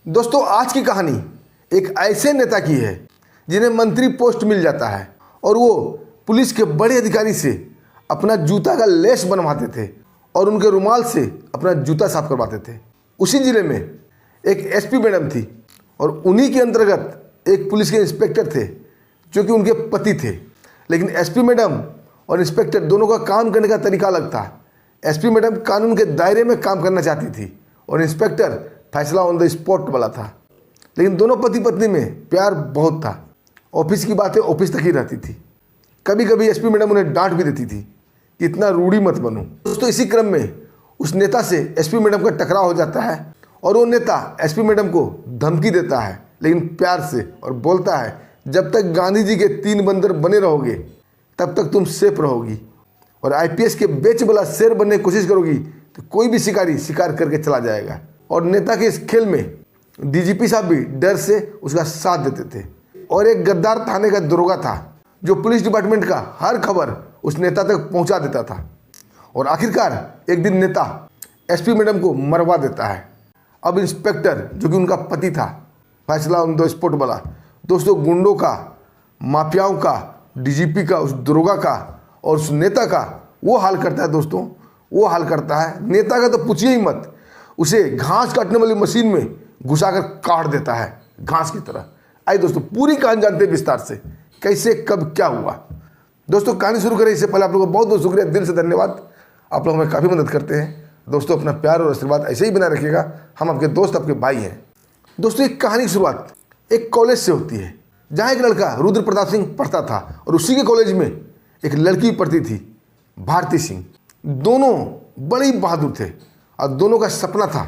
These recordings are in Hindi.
दोस्तों, आज की कहानी एक ऐसे नेता की है जिन्हें मंत्री पोस्ट मिल जाता है और वो पुलिस के बड़े अधिकारी से अपना जूता का लेस बनवाते थे और उनके रुमाल से अपना जूता साफ करवाते थे। उसी जिले में एक एसपी मैडम थी और उन्हीं के अंतर्गत एक पुलिस के इंस्पेक्टर थे जो कि उनके पति थे। लेकिन एसपी मैडम और इंस्पेक्टर दोनों का काम करने का तरीका अलग था। एसपी मैडम कानून के दायरे में काम करना चाहती थी और इंस्पेक्टर फैसला ऑन द स्पॉट वाला था। लेकिन दोनों पति पत्नी में प्यार बहुत था। ऑफिस की बातें ऑफिस तक ही रहती थी। कभी कभी एसपी मैडम उन्हें डांट भी देती थी कि इतना रूढ़ी मत बनो। दोस्तों, इसी क्रम में उस नेता से एसपी मैडम का टकराव हो जाता है और वो नेता एसपी मैडम को धमकी देता है, लेकिन प्यार से, और बोलता है जब तक गांधी जी के 3 बंदर बने रहोगे तब तक तुम सेफ रहोगी, और आईपीएस के बेच वाला शेर बनने की कोशिश करोगी तो कोई भी शिकारी शिकार करके चला जाएगा। और नेता के इस खेल में डीजीपी साहब भी डर से उसका साथ देते थे। और एक गद्दार थाने का दरोगा था जो पुलिस डिपार्टमेंट का हर खबर उस नेता तक पहुंचा देता था। और आखिरकार एक दिन नेता एसपी मैडम को मरवा देता है। अब इंस्पेक्टर, जो कि उनका पति था, फैसला ऑन द स्पॉट वाला, दोस्तों, गुंडों का, माफियाओं का, डीजीपी का, उस दरोगा का और उस नेता का वो हाल करता है। दोस्तों, वो हाल करता है। नेता का तो पूछिए ही मत, उसे घास काटने वाली मशीन में घुसाकर काट देता है, घास की तरह। आइए दोस्तों, पूरी कहानी जानते हैं विस्तार से, कैसे कब क्या हुआ। दोस्तों, कहानी शुरू करें इससे पहले आप लोगों को बहुत बहुत शुक्रिया, दिल से धन्यवाद। आप लोग हमें काफ़ी मदद करते हैं। दोस्तों, अपना प्यार और आशीर्वाद ऐसे ही बनाए रखिएगा। हम आपके दोस्त, आपके भाई हैं। दोस्तों, एक कहानी की शुरुआत एक कॉलेज से होती है जहाँ एक लड़का रुद्र प्रताप सिंह पढ़ता था और उसी के कॉलेज में एक लड़की पढ़ती थी, भारती सिंह। दोनों बड़े बहादुर थे और दोनों का सपना था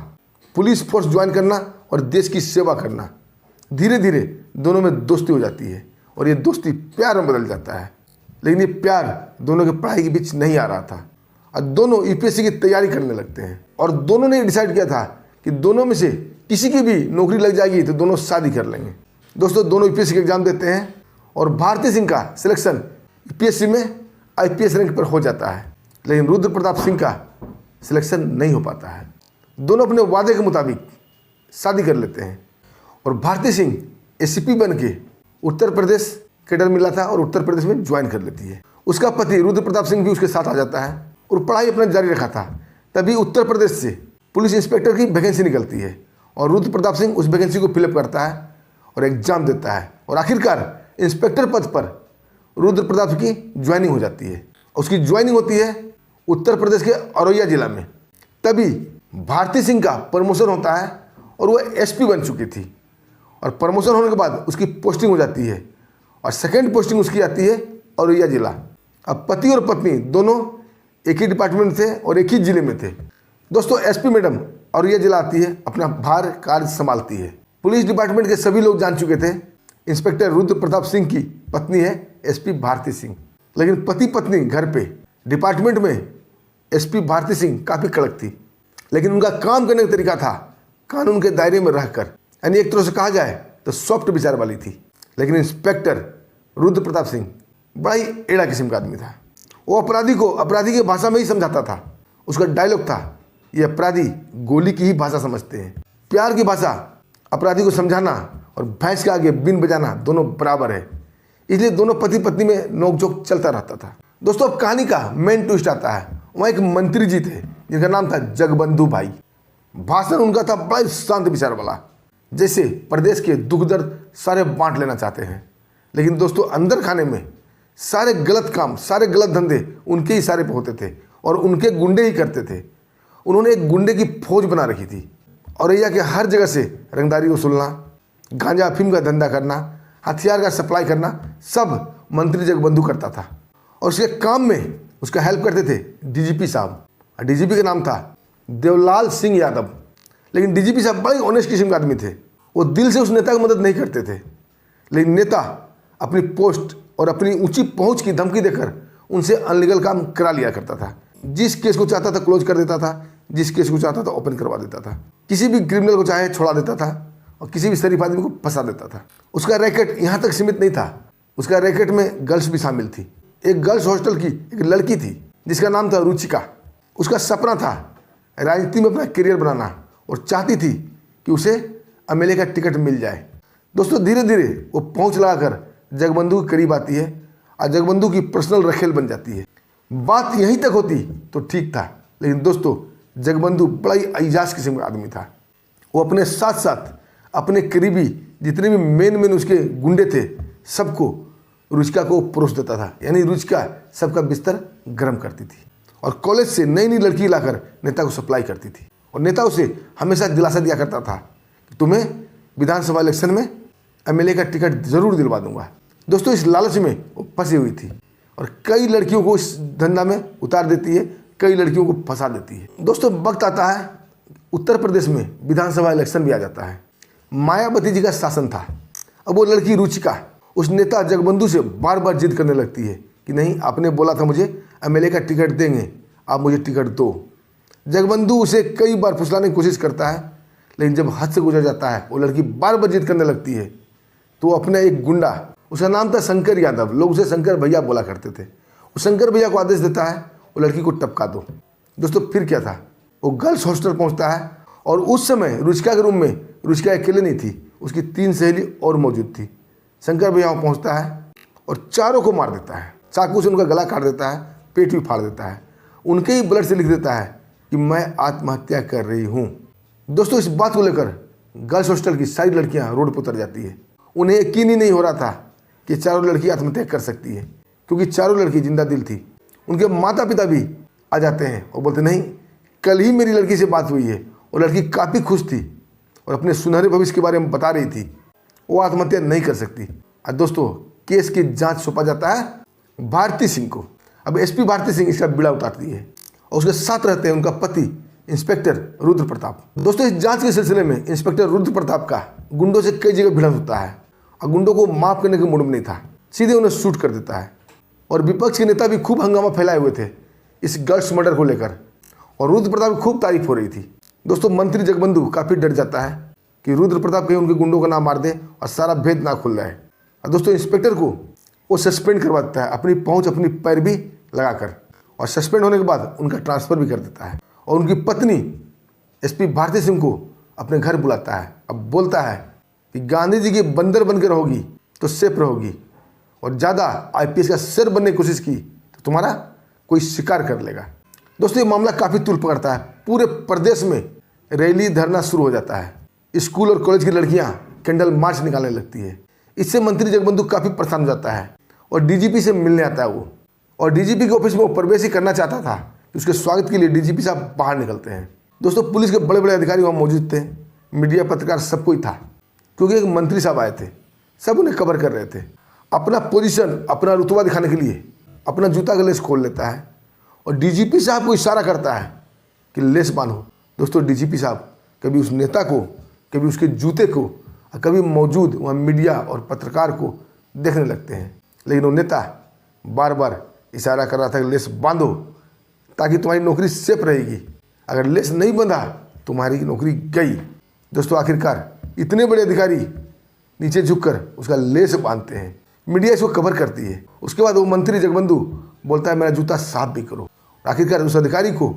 पुलिस फोर्स ज्वाइन करना और देश की सेवा करना। धीरे धीरे दोनों में दोस्ती हो जाती है और ये दोस्ती प्यार में बदल जाता है। लेकिन ये प्यार दोनों के पढ़ाई के बीच नहीं आ रहा था और दोनों यूपीएससी की तैयारी करने लगते हैं। और दोनों ने डिसाइड किया था कि दोनों में से किसी की भी नौकरी लग जाएगी तो दोनों शादी कर लेंगे। दोस्तों, दोनों यूपीएससी के एग्जाम देते हैं और भारती सिंह का सिलेक्शन यूपीएससी में आईपीएस रैंक पर हो जाता है, लेकिन रुद्र प्रताप सिंह का सिलेक्शन नहीं हो पाता है। दोनों अपने वादे के मुताबिक शादी कर लेते हैं और भारती सिंह एसीपी बन के उत्तर प्रदेश कैडर मिला था और उत्तर प्रदेश में ज्वाइन कर लेती है। उसका पति रुद्र प्रताप सिंह भी उसके साथ आ जाता है और पढ़ाई अपना जारी रखा था। तभी उत्तर प्रदेश से पुलिस इंस्पेक्टर की वैकेंसी निकलती है और रुद्र प्रताप सिंह उस वैकेंसी को फिलअप करता है और एग्जाम देता है और आखिरकार इंस्पेक्टर पद पर रुद्र प्रताप की ज्वाइनिंग हो जाती है। उसकी ज्वाइनिंग होती है उत्तर प्रदेश के औरैया जिला में। तभी भारती सिंह का प्रमोशन होता है और वो एसपी बन चुकी थी और प्रमोशन होने के बाद उसकी पोस्टिंग हो जाती है और सेकंड पोस्टिंग उसकी आती है औरैया जिला। अब पति और पत्नी दोनों एक ही डिपार्टमेंट थे और एक ही जिले में थे। दोस्तों, एसपी मैडम औरैया जिला आती है, अपना भार कार्य संभालती है। पुलिस डिपार्टमेंट के सभी लोग जान चुके थे इंस्पेक्टर रुद्र प्रताप सिंह की पत्नी है एसपी भारती सिंह। लेकिन पति पत्नी घर पे, डिपार्टमेंट में एसपी भारती सिंह काफ़ी कड़क थी, लेकिन उनका काम करने का तरीका था कानून के दायरे में रहकर, यानी एक तरह से कहा जाए तो सॉफ्ट विचार वाली थी। लेकिन इंस्पेक्टर रुद्र प्रताप सिंह बड़ा ही एड़ा किस्म का आदमी था। वो अपराधी को अपराधी की भाषा में ही समझाता था। उसका डायलॉग था, ये अपराधी गोली की ही भाषा समझते हैं। प्यार की भाषा अपराधी को समझाना और भैंस के आगे बीन बजाना दोनों बराबर है। इसलिए दोनों पति पत्नी में नोकझोंक चलता रहता था। दोस्तों, अब कहानी का मेन ट्विस्ट आता है। वहाँ एक मंत्री जी थे जिनका नाम था जगबंधु भाई। भाषण उनका था बड़ा शांत विचार वाला, जैसे प्रदेश के दुख दर्द सारे बांट लेना चाहते हैं। लेकिन दोस्तों, अंदर खाने में सारे गलत काम, सारे गलत धंधे उनके ही सारे पे होते थे और उनके गुंडे ही करते थे। उन्होंने एक गुंडे की फौज बना रखी थी। औरैया के हर जगह से रंगदारी वसूलना, गांजा अफीम का धंधा करना, हथियार का सप्लाई करना, सब मंत्री जगबंधु करता था। और उसके काम में उसका हेल्प करते थे डीजीपी साहब। डीजीपी का नाम था देवलाल सिंह यादव। लेकिन डीजीपी साहब बड़े ऑनेस्ट किस्म के आदमी थे। वो दिल से उस नेता की मदद नहीं करते थे, लेकिन नेता अपनी पोस्ट और अपनी ऊंची पहुंच की धमकी देकर उनसे अनलीगल काम करा लिया करता था। जिस केस को चाहता था क्लोज कर देता था, जिस केस को चाहता था ओपन करवा देता था। किसी भी क्रिमिनल को चाहे छोड़ा देता था और किसी भी शरीफ आदमी को फंसा देता था। उसका रैकेट यहाँ तक सीमित नहीं था, उसका रैकेट में गर्ल्स भी शामिल थी। एक गर्ल्स हॉस्टल की एक लड़की थी जिसका नाम था रुचिका। उसका सपना था राजनीति में अपना करियर बनाना और चाहती थी कि उसे एमएलए का टिकट मिल जाए। दोस्तों धीरे धीरे वो पहुंच लगाकर जगबंधु के करीब आती है और जगबंधु की पर्सनल रखेल बन जाती है। बात यहीं तक होती तो ठीक था, लेकिन दोस्तों जगबंधु बड़ा ही एजाज किस्म का आदमी था। वो अपने साथ साथ अपने करीबी जितने भी मेन उसके गुंडे थे सबको रुचिका को परोस देता था, यानी रुचिका सबका बिस्तर गर्म करती थी और कॉलेज से नई नई लड़की लाकर नेता को सप्लाई करती थी और नेता उसे हमेशा दिलासा दिया करता था कि तुम्हें विधानसभा इलेक्शन में एमएलए का टिकट जरूर दिलवा दूंगा। दोस्तों इस लालच में वो फंसी हुई थी और कई लड़कियों को इस धंधा में उतार देती है, कई लड़कियों को फंसा देती है। दोस्तों वक्त आता है उत्तर प्रदेश में विधानसभा इलेक्शन भी आ जाता है। मायावती जी का शासन था। अब वो लड़की रुचिका उस नेता जगबंधु से बार बार जिद करने लगती है कि नहीं, आपने बोला था मुझे एमएलए का टिकट देंगे, आप मुझे टिकट दो। जगबंधु उसे कई बार फुसलाने की कोशिश करता है, लेकिन जब हद से गुजर जाता है वो लड़की बार बार जिद करने लगती है तो वो अपना एक गुंडा, उसका नाम था शंकर यादव, लोग उसे शंकर भैया बोला करते थे, उस शंकर भैया को आदेश देता है वो लड़की को टपका दो। दोस्तों फिर क्या था, वो गर्ल्स हॉस्टल पहुंचता है और उस समय रुचिका के रूम में रुचिका अकेले नहीं थी, उसकी 3 सहेली और मौजूद थी। शंकर भैया वहाँ पहुँचता है और चारों को मार देता है, चाकू से उनका गला काट देता है, पेट भी फाड़ देता है, उनके ही ब्लड से लिख देता है कि मैं आत्महत्या कर रही हूँ। दोस्तों इस बात को लेकर गर्ल्स हॉस्टल की सारी लड़कियाँ रोड पर उतर जाती है। उन्हें यकीन ही नहीं हो रहा था कि चारों लड़की आत्महत्या कर सकती है, क्योंकि चारों लड़की जिंदा दिल थी। उनके माता पिता भी आ जाते हैं और बोलते नहीं, कल ही मेरी लड़की से बात हुई है और लड़की काफ़ी खुश थी और अपने सुनहरे भविष्य के बारे में बता रही थी, वो आत्महत्या नहीं कर सकती। और दोस्तों केस की जांच सौंपा जाता है भारती सिंह को। अब एसपी भारती सिंह इसका बीड़ा उतारती है और उसके साथ रहते हैं उनका पति इंस्पेक्टर रुद्र प्रताप। दोस्तों इस जांच के सिलसिले में इंस्पेक्टर रुद्र प्रताप का गुंडों से कई जगह भिड़ंत होता है और गुंडों को माफ करने के मूड में नहीं था, सीधे उन्हें शूट कर देता है। और विपक्ष के नेता भी खूब हंगामा फैलाए हुए थे इस गर्ल्स मर्डर को लेकर और रुद्र प्रताप की खूब तारीफ हो रही थी। दोस्तों मंत्री जगबंधु काफ़ी डर जाता है कि रुद्र प्रताप कहीं उनके गुंडों का नाम मार दे और सारा भेद ना खुल जाए। और दोस्तों इंस्पेक्टर को वो सस्पेंड करवा देता है, अपनी पहुंच अपनी पैरवी लगाकर, और सस्पेंड होने के बाद उनका ट्रांसफ़र भी कर देता है और उनकी पत्नी एसपी भारती सिंह को अपने घर बुलाता है। अब बोलता है कि गांधी जी की बंदर बनकर रहोगी तो सेफ रहोगी, और ज़्यादा आईपीएस का सिर बनने की कोशिश की तो तुम्हारा कोई शिकार कर लेगा। दोस्तों ये मामला काफ़ी तूल पकड़ता है, पूरे प्रदेश में रैली धरना शुरू हो जाता है। स्कूल और कॉलेज की लड़कियां कैंडल मार्च निकालने लगती है। इससे मंत्री जगबंधु काफ़ी परेशान हो जाता है और डीजीपी से मिलने आता है वो, और डीजीपी के ऑफिस में वो प्रवेश ही करना चाहता था कि उसके स्वागत के लिए डीजीपी साहब बाहर निकलते हैं। दोस्तों पुलिस के बड़े बड़े अधिकारी वहाँ मौजूद थे, मीडिया पत्रकार सब कोई था, क्योंकि एक मंत्री साहब आए थे, सब उन्हें कवर कर रहे थे। अपना पोजीशन अपना रुतबा दिखाने के लिए अपना जूता का लेस खोल लेता है और डीजीपी साहब को इशारा करता है कि लेस बांधो। दोस्तों डीजीपी साहब कभी उस नेता को, कभी उसके जूते को, कभी मौजूद वहाँ मीडिया और पत्रकार को देखने लगते हैं, लेकिन वो नेता बार बार इशारा कर रहा था कि लेस बांधो ताकि तुम्हारी नौकरी सेफ रहेगी, अगर लेस नहीं बंधा तुम्हारी नौकरी गई। दोस्तों आखिरकार इतने बड़े अधिकारी नीचे झुककर उसका लेस बांधते हैं, मीडिया इसको कवर करती है। उसके बाद वो मंत्री जगबंधु बोलता है मेरा जूता साफ भी करो। आखिरकार उस अधिकारी को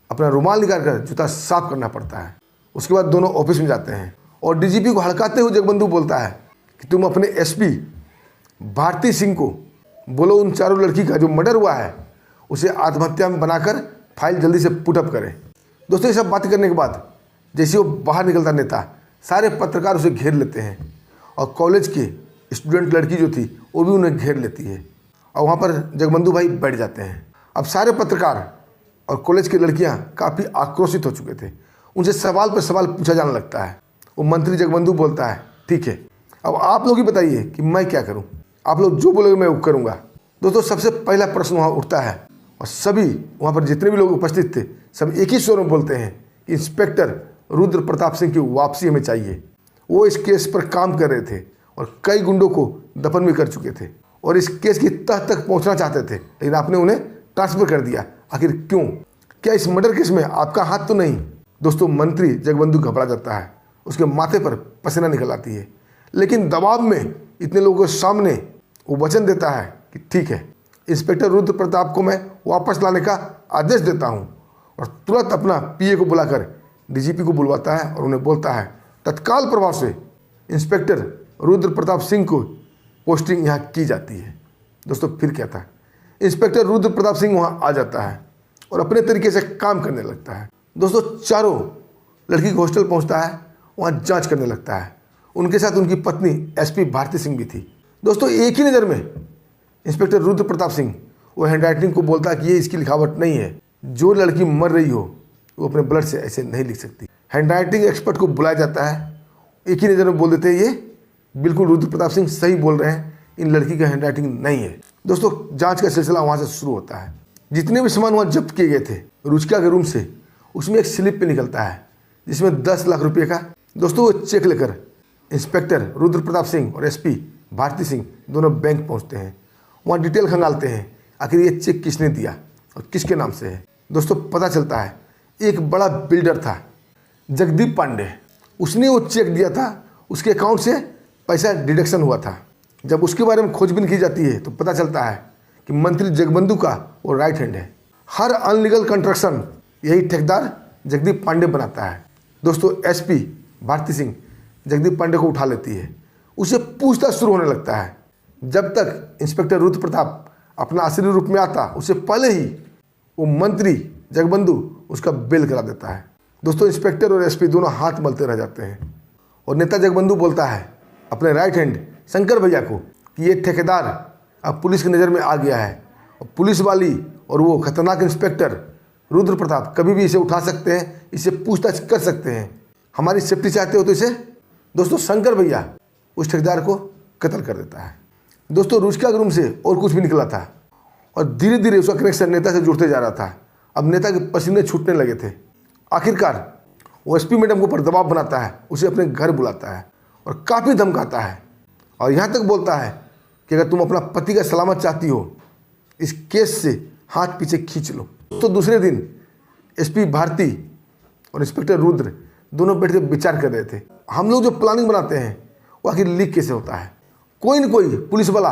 अपना रुमाल निकाल कर जूता साफ करना पड़ता है। उसके बाद दोनों ऑफिस में जाते हैं और डीजीपी को हड़काते हुए जगबंधु बोलता है कि तुम अपने एसपी भारती सिंह को बोलो उन चारों लड़की का जो मर्डर हुआ है उसे आत्महत्या में बनाकर फाइल जल्दी से पुटअप करें। दोस्तों ये सब बात करने के बाद जैसे वो बाहर निकलता नेता, सारे पत्रकार उसे घेर लेते हैं और कॉलेज के स्टूडेंट लड़की जो थी वो भी उन्हें घेर लेती है और वहाँ पर जगबंधु भाई बैठ जाते हैं। अब सारे पत्रकार और कॉलेज की लड़कियाँ काफ़ी आक्रोशित हो चुके थे, उनसे सवाल पर सवाल पूछा जाने लगता है। वो मंत्री जगबंधु बोलता है ठीक है, अब आप लोग ही बताइए कि मैं क्या करूं, आप लोग जो बोलोगे मैं वो करूंगा। दोस्तों सबसे पहला प्रश्न वहाँ उठता है और सभी वहाँ पर जितने भी लोग उपस्थित थे सब एक ही स्वर में बोलते हैं कि इंस्पेक्टर रुद्र प्रताप सिंह की वापसी हमें चाहिए। वो इस केस पर काम कर रहे थे और कई गुंडों को दफन भी कर चुके थे और इस केस की तह तक पहुँचना चाहते थे, लेकिन आपने उन्हें ट्रांसफ़र कर दिया, आखिर क्यों? क्या इस मर्डर केस में आपका हाथ तो नहीं? दोस्तों मंत्री जगबंधु घबरा जाता है, उसके माथे पर पसीना निकल आती है, लेकिन दबाव में इतने लोगों के सामने वो वचन देता है कि ठीक है, इंस्पेक्टर रुद्र प्रताप को मैं वापस लाने का आदेश देता हूँ, और तुरंत अपना पीए को बुलाकर डीजीपी को बुलवाता है और उन्हें बोलता है तत्काल प्रभाव से इंस्पेक्टर रुद्र प्रताप सिंह को पोस्टिंग यहाँ की जाती है। दोस्तों फिर क्या था, इंस्पेक्टर रुद्र प्रताप सिंह वहाँ आ जाता है और अपने तरीके से काम करने लगता है। दोस्तों चारों लड़की के हॉस्टल पहुँचता है, वहाँ जांच करने लगता है। उनके साथ उनकी पत्नी एसपी भारती सिंह भी थी। दोस्तों एक ही नज़र में इंस्पेक्टर रुद्र प्रताप सिंह वो हैंडराइटिंग को बोलता है कि ये इसकी लिखावट नहीं है, जो लड़की मर रही हो वो अपने ब्लड से ऐसे नहीं लिख सकती। हैंडराइटिंग एक्सपर्ट को बुलाया जाता है, एक ही नज़र में बोल देते हैं ये बिल्कुल रुद्र प्रताप सिंह सही बोल रहे हैं, इन लड़की का हैंडराइटिंग नहीं है। दोस्तों जांच का सिलसिला वहाँ से शुरू होता है। जितने भी सामान वहाँ जब्त किए गए थे रुचिका के रूम से, उसमें एक स्लिप पे निकलता है जिसमें 10 लाख रुपये का दोस्तों वो चेक लेकर इंस्पेक्टर रुद्र प्रताप सिंह और एसपी भारती सिंह दोनों बैंक पहुँचते हैं। वहाँ डिटेल खंगालते हैं आखिर ये चेक किसने दिया और किसके नाम से है। दोस्तों पता चलता है एक बड़ा बिल्डर था जगदीप पांडे, उसने वो चेक दिया था, उसके अकाउंट से पैसा डिडक्शन हुआ था। जब उसके बारे में खोजबीन की जाती है तो पता चलता है कि मंत्री जगबंधु का वो राइट हैंड है। हर अनलीगल कंस्ट्रक्शन यही ठेकेदार जगदीप पांडे बनाता है। दोस्तों एसपी भारती सिंह जगदीप पांडे को उठा लेती है, उसे पूछताछ शुरू होने लगता है। जब तक इंस्पेक्टर रुद्र प्रताप अपना असली रूप में आता उससे पहले ही वो मंत्री जगबंधु उसका बेल करा देता है। दोस्तों इंस्पेक्टर और एसपी दोनों हाथ मलते रह जाते हैं और नेता जगबंधु बोलता है अपने राइट हैंड शंकर भैया को कि ये ठेकेदार अब पुलिस की नज़र में आ गया है और पुलिस वाली और वो खतरनाक इंस्पेक्टर रुद्र प्रताप कभी भी इसे उठा सकते हैं, इसे पूछताछ कर सकते हैं। हमारी सेफ्टी चाहते हो तो इसे। दोस्तों शंकर भैया उस ठेकेदार को कत्ल कर देता है। दोस्तों रुचिका के रूम से और कुछ भी निकला था और धीरे धीरे उसका कनेक्शन नेता से जुड़ते जा रहा था। अब नेता के पसीने छूटने लगे थे। आखिरकार वो एसपी मैडम के ऊपर दबाव बनाता है, उसे अपने घर बुलाता है और काफ़ी धमकाता है और यहाँ तक बोलता है कि अगर तुम अपना पति का सलामत चाहती हो इस केस से हाथ पीछे खींच लो। तो दूसरे दिन एसपी भारती और इंस्पेक्टर रुद्र दोनों बैठ कर विचार कर रहे थे, हम लोग जो प्लानिंग बनाते हैं वो आखिर लीक कैसे होता है। कोई न कोई पुलिस वाला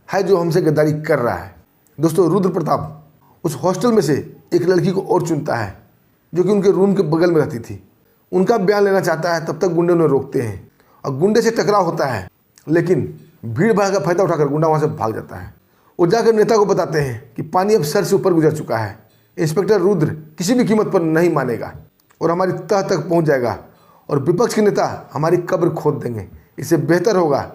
है जो हमसे गद्दारी कर रहा है। दोस्तों रुद्र प्रताप उस हॉस्टल में से एक लड़की को और चुनता है जो कि उनके रूम के बगल में रहती थी। उनका बयान लेना चाहता है, तब तक गुंडे उन्हें रोकते हैं और गुंडे से टकराव होता है, लेकिन भीड़ भाड़ का फायदा उठाकर गुंडा वहाँ से भाग जाता है। वो जाकर नेता को बताते हैं कि पानी अब सर से ऊपर गुजर चुका है, इंस्पेक्टर रुद्र किसी भी कीमत पर नहीं मानेगा और हमारी तह तक पहुँच जाएगा और विपक्ष के नेता हमारी कब्र खोद देंगे। इससे बेहतर होगा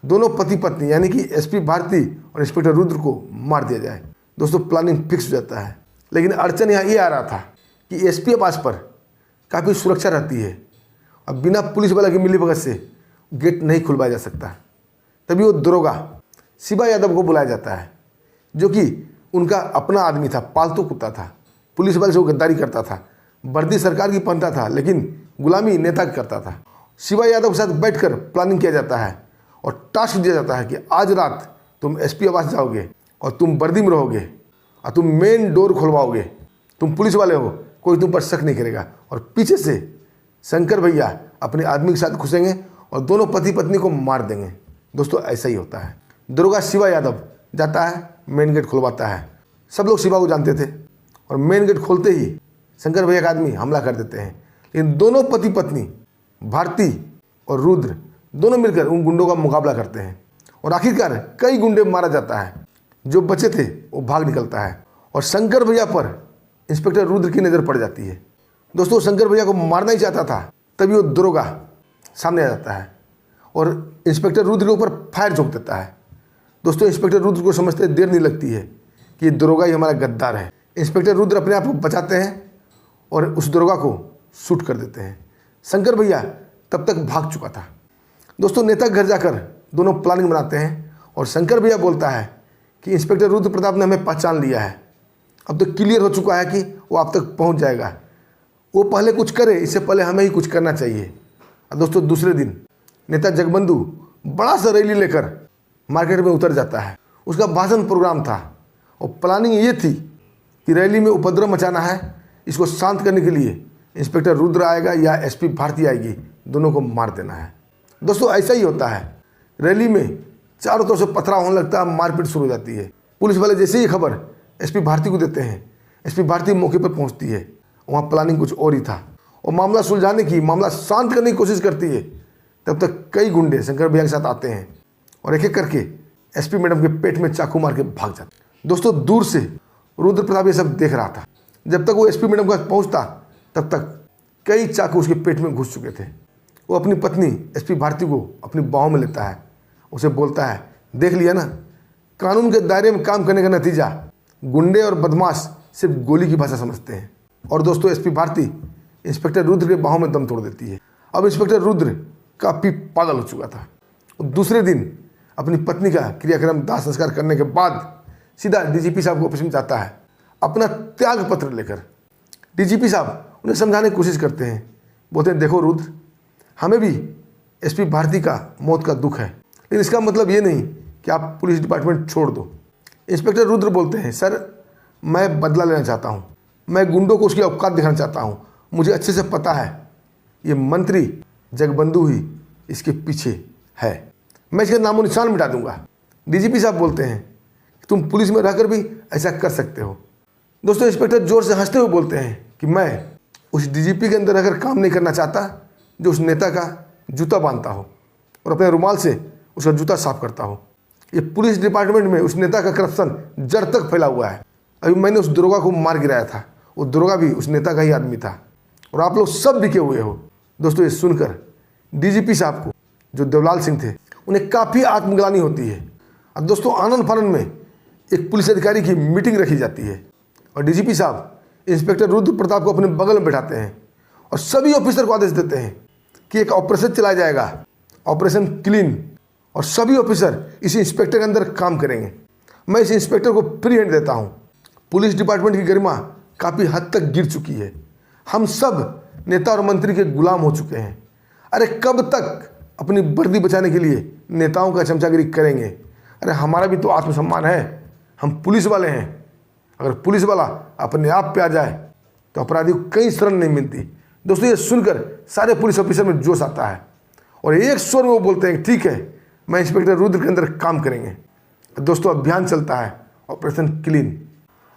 दोनों पति पत्नी यानी कि एसपी भारती और इंस्पेक्टर रुद्र को मार दिया जाए। दोस्तों प्लानिंग फिक्स हो जाता है, लेकिन अड़चन यहाँ ये आ रहा था कि एसपी आवास पर काफ़ी सुरक्षा रहती है और बिना पुलिस वाला की मिलीभगत से गेट नहीं खुलवाया जा सकता। तभी वो दरोगा शिवा यादव को बुलाया जाता है जो कि उनका अपना आदमी था, पालतू कुत्ता था। पुलिस वाले से वो गद्दारी करता था, वर्दी सरकार की पहनता था लेकिन गुलामी नेता की करता था। शिवा यादव के साथ बैठकर प्लानिंग किया जाता है और टास्क दिया जाता है कि आज रात तुम एसपी आवास जाओगे और तुम वर्दी में रहोगे और तुम मेन डोर खुलवाओगे। तुम पुलिस वाले हो, कोई तुम पर शक नहीं करेगा। और पीछे से शंकर भैया अपने आदमी के साथ घुसेंगे और दोनों पति पत्नी को मार देंगे। दोस्तों ऐसा ही होता है। दरोगा शिवा यादव जाता है, मेन गेट खुलवाता है। सब लोग शिवा को जानते थे और मेन गेट खोलते ही शंकर भैया का आदमी हमला कर देते हैं। लेकिन दोनों पति पत्नी भारती और रुद्र दोनों मिलकर उन गुंडों का मुकाबला करते हैं और आखिरकार कई गुंडे मारा जाता है। जो बचे थे वो भाग निकलता है और शंकर भैया पर इंस्पेक्टर रुद्र की नज़र पड़ जाती है। दोस्तों शंकर भैया को मारना ही चाहता था, तभी वो दरोगा सामने आ जाता है और इंस्पेक्टर रुद्र के ऊपर फायर झोंक देता है। दोस्तों इंस्पेक्टर रुद्र को समझते देर नहीं लगती है कि दरोगा ही हमारा गद्दार है। इंस्पेक्टर रुद्र अपने आप को बचाते हैं और उस दरोगा को शूट कर देते हैं। शंकर भैया तब तक भाग चुका था। दोस्तों नेता घर जाकर दोनों प्लानिंग बनाते हैं और शंकर भैया बोलता है कि इंस्पेक्टर रुद्र प्रताप ने हमें पहचान लिया है, अब तो क्लियर हो चुका है कि वो आप तक पहुंच जाएगा। वो पहले कुछ करे, इससे पहले हमें ही कुछ करना चाहिए। और दोस्तों दूसरे दिन नेता जगबंधु बड़ा सा रैली लेकर मार्केट में उतर जाता है। उसका भाषण प्रोग्राम था और प्लानिंग ये थी कि रैली में उपद्रव मचाना है। इसको शांत करने के लिए इंस्पेक्टर रुद्र आएगा या एसपी भारती आएगी, दोनों को मार देना है। दोस्तों ऐसा ही होता है। रैली में चारों तरफ से पथराव होने लगता है, मारपीट शुरू हो जाती है। पुलिस वाले जैसे ही खबर एसपी भारती को देते हैं, एसपी भारती मौके पर पहुंचती है। वहाँ प्लानिंग कुछ और ही था और मामला सुलझाने की, मामला शांत करने की कोशिश करती है, तब तक कई गुंडे शंकर भैया के साथ आते हैं और एक एक करके एसपी मैडम के पेट में चाकू मार के भाग जाते। दोस्तों दूर से रुद्र प्रताप ये सब देख रहा था। जब तक वो एसपी मैडम के पास पहुंचता तब तक कई चाकू उसके पेट में घुस चुके थे। वो अपनी पत्नी एसपी भारती को अपनी बाहों में लेता है, उसे बोलता है, देख लिया ना, कानून के दायरे में काम करने का नतीजा। गुंडे और बदमाश सिर्फ गोली की भाषा समझते हैं। और दोस्तों एसपी भारती इंस्पेक्टर रुद्र के बाहों में दम तोड़ देती है। अब इंस्पेक्टर रुद्र काफ़ी पागल हो चुका था। दूसरे दिन अपनी पत्नी का क्रियाक्रम दाह संस्कार करने के बाद सीधा डीजीपी साहब को ऑफिस में जाता है अपना त्याग पत्र लेकर। डीजीपी साहब उन्हें समझाने की कोशिश करते हैं, बोलते हैं, देखो रुद्र, हमें भी एसपी भारती का मौत का दुख है, लेकिन इसका मतलब ये नहीं कि आप पुलिस डिपार्टमेंट छोड़ दो। इंस्पेक्टर रुद्र बोलते हैं, सर मैं बदला लेना चाहता हूँ, मैं गुंडों को उसकी औकात दिखाना चाहता हूँ। मुझे अच्छे से पता है ये मंत्री जगबंधु ही इसके पीछे है, मैं इसका नामो निशान मिटा दूंगा। डीजीपी साहब बोलते हैं, तुम पुलिस में रहकर भी ऐसा कर सकते हो। दोस्तों इंस्पेक्टर जोर से हंसते हुए बोलते हैं कि मैं उस डीजीपी के अंदर रहकर काम नहीं करना चाहता जो उस नेता का जूता बांधता हो और अपने रुमाल से उसका जूता साफ करता हो। ये पुलिस डिपार्टमेंट में उस नेता का करप्शन जड़ तक फैला हुआ है। अभी मैंने उस दरोगा को मार गिराया था, वो दरोगा भी उस नेता का ही आदमी था और आप लोग सब बिके हुए हो। दोस्तों ये सुनकर डीजीपी साहब को, जो देवलाल सिंह थे, उन्हें काफ़ी आत्मग्लानि होती है। और दोस्तों आनंद फानंद में एक पुलिस अधिकारी की मीटिंग रखी जाती है और डीजीपी साहब इंस्पेक्टर रुद्र प्रताप को अपने बगल में बैठाते हैं और सभी ऑफिसर को आदेश देते हैं कि एक ऑपरेशन चलाया जाएगा, ऑपरेशन क्लीन, और सभी ऑफिसर इस इंस्पेक्टर के अंदर काम करेंगे। मैं इस इंस्पेक्टर को फ्री हैंड देता हूँ। पुलिस डिपार्टमेंट की गरिमा काफ़ी हद तक गिर चुकी है। हम सब नेता और मंत्री के गुलाम हो चुके हैं। अरे कब तक अपनी वर्दी बचाने के लिए नेताओं का चमचागिरी करेंगे? अरे हमारा भी तो आत्मसम्मान है, हम पुलिस वाले हैं। अगर पुलिस वाला अपने आप पे आ जाए तो अपराधी को कहीं शरण नहीं मिलती। दोस्तों ये सुनकर सारे पुलिस ऑफिसर में जोश आता है और एक स्वर में वो बोलते हैं, ठीक है, मैं इंस्पेक्टर रुद्र के अंदर काम करेंगे। दोस्तों अभियान चलता है, ऑपरेशन क्लीन।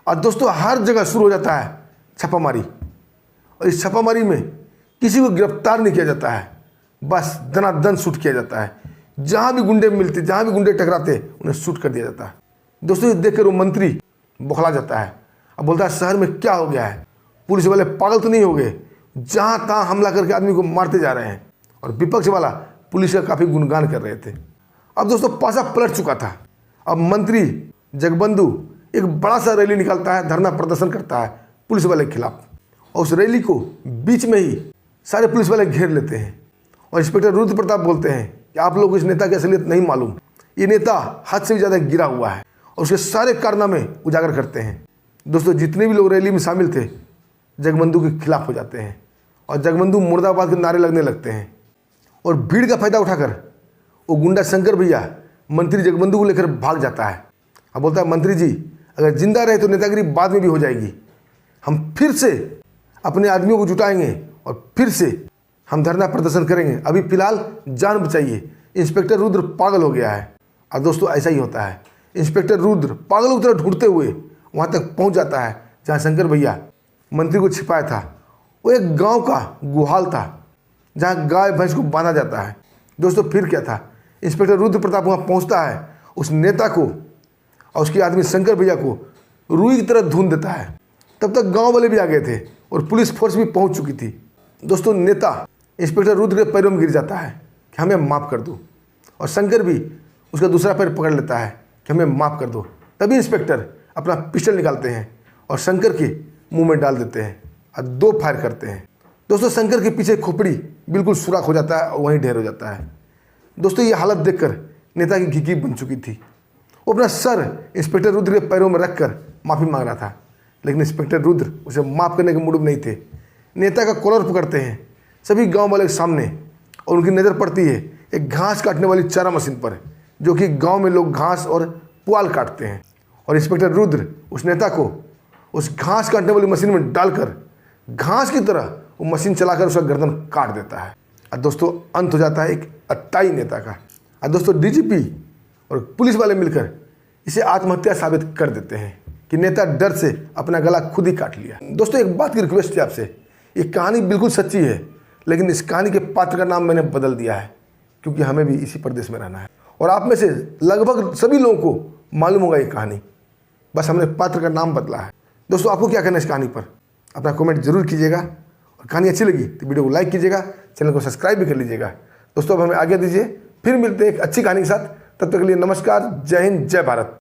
और दोस्तों हर जगह शुरू हो जाता है छापामारी, और इस छापामारी में किसी को गिरफ्तार नहीं किया जाता है, बस दनादन शूट किया जाता है। जहाँ भी गुंडे मिलते, जहाँ भी गुंडे टकराते, उन्हें शूट कर दिया जाता है। दोस्तों ये देखकर वो मंत्री बौखला जाता है। अब बोलता है, शहर में क्या हो गया है? पुलिस वाले पागल तो नहीं हो गए, जहाँ तहाँ हमला करके आदमी को मारते जा रहे हैं। और विपक्ष वाला पुलिस का काफ़ी गुणगान कर रहे थे। अब दोस्तों पासा पलट चुका था। अब मंत्री जगबंधु एक बड़ा सा रैली निकालता है, धरना प्रदर्शन करता है पुलिस वाले के खिलाफ, और उस रैली को बीच में ही सारे पुलिस वाले घेर लेते हैं। और इंस्पेक्टर रुद्र प्रताप बोलते हैं कि आप लोग इस नेता की असलियत नहीं मालूम, ये नेता हद से भी ज़्यादा गिरा हुआ है, और उसके सारे कारनामे उजागर करते हैं। दोस्तों जितने भी लोग रैली में शामिल थे जगबंधु के खिलाफ हो जाते हैं और जगबंधु मुर्दाबाद के नारे लगने लगते हैं। और भीड़ का फायदा उठाकर वो गुंडा शंकर भैया मंत्री जगबंधु को लेकर भाग जाता है। अब बोलता है, मंत्री जी अगर जिंदा रहे तो नेतागिरी बाद में भी हो जाएगी, हम फिर से अपने आदमियों को जुटाएंगे और फिर से हम धरना प्रदर्शन करेंगे, अभी फिलहाल जान बचाइए, इंस्पेक्टर रुद्र पागल हो गया है। और दोस्तों ऐसा ही होता है, इंस्पेक्टर रुद्र पागलों की तरह ढूंढते हुए वहाँ तक पहुँच जाता है जहाँ शंकर भैया मंत्री को छिपाया था। वो एक गांव का गुहाल था जहाँ गाय भैंस को बांधा जाता है। दोस्तों फिर क्या था, इंस्पेक्टर रुद्र प्रताप वहाँ पहुँचता है, उस नेता को और उसके आदमी शंकर भैया को रुई की तरह ढूंढ देता है। तब तक गांव वाले भी आ गए थे और पुलिस फोर्स भी पहुँच चुकी थी। दोस्तों नेता इंस्पेक्टर रुद्र के पैरों में गिर जाता है कि हमें माफ़ कर दो, और शंकर भी उसका दूसरा पैर पकड़ लेता है कि हमें माफ़ कर दो। तभी इंस्पेक्टर अपना पिस्टल निकालते हैं और शंकर के मुंह में डाल देते हैं और 2 फायर करते हैं। दोस्तों शंकर के पीछे खोपड़ी बिल्कुल सुराख हो जाता है और वहीं ढेर हो जाता है। दोस्तों ये हालत देखकर नेता की घिघी बन चुकी थी। वो अपना सर इंस्पेक्टर रुद्र के पैरों में रखकर माफ़ी मांग रहा था, लेकिन इंस्पेक्टर रुद्र उसे माफ़ करने के मूड में नहीं थे। नेता का कॉलर पकड़ते हैं सभी गांव वाले के सामने, और उनकी नज़र पड़ती है एक घास काटने वाली चारा मशीन पर, जो कि गांव में लोग घास और पुआल काटते हैं। और इंस्पेक्टर रुद्र उस नेता को उस घास काटने वाली मशीन में डालकर घास की तरह वो मशीन चलाकर उसका गर्दन काट देता है। और दोस्तों अंत हो जाता है एक अट्टाई नेता का। और दोस्तों डीजीपी और पुलिस वाले मिलकर इसे आत्महत्या साबित कर देते हैं कि नेता डर से अपना गला खुद ही काट लिया। दोस्तों एक बात की रिक्वेस्ट है आपसे, ये कहानी बिल्कुल सच्ची है, लेकिन इस कहानी के पात्र का नाम मैंने बदल दिया है, क्योंकि हमें भी इसी प्रदेश में रहना है। और आप में से लगभग सभी लोगों को मालूम होगा ये कहानी, बस हमने पात्र का नाम बदला है। दोस्तों, आपको क्या करना है इस कहानी पर? अपना कमेंट जरूर कीजिएगा, और कहानी अच्छी लगी तो वीडियो को लाइक कीजिएगा, चैनल को सब्सक्राइब भी कर लीजिएगा। दोस्तों, अब हमें आज्ञा दीजिए, फिर मिलते हैं एक अच्छी कहानी के साथ। तब तक के लिए नमस्कार, जय हिंद, जय भारत।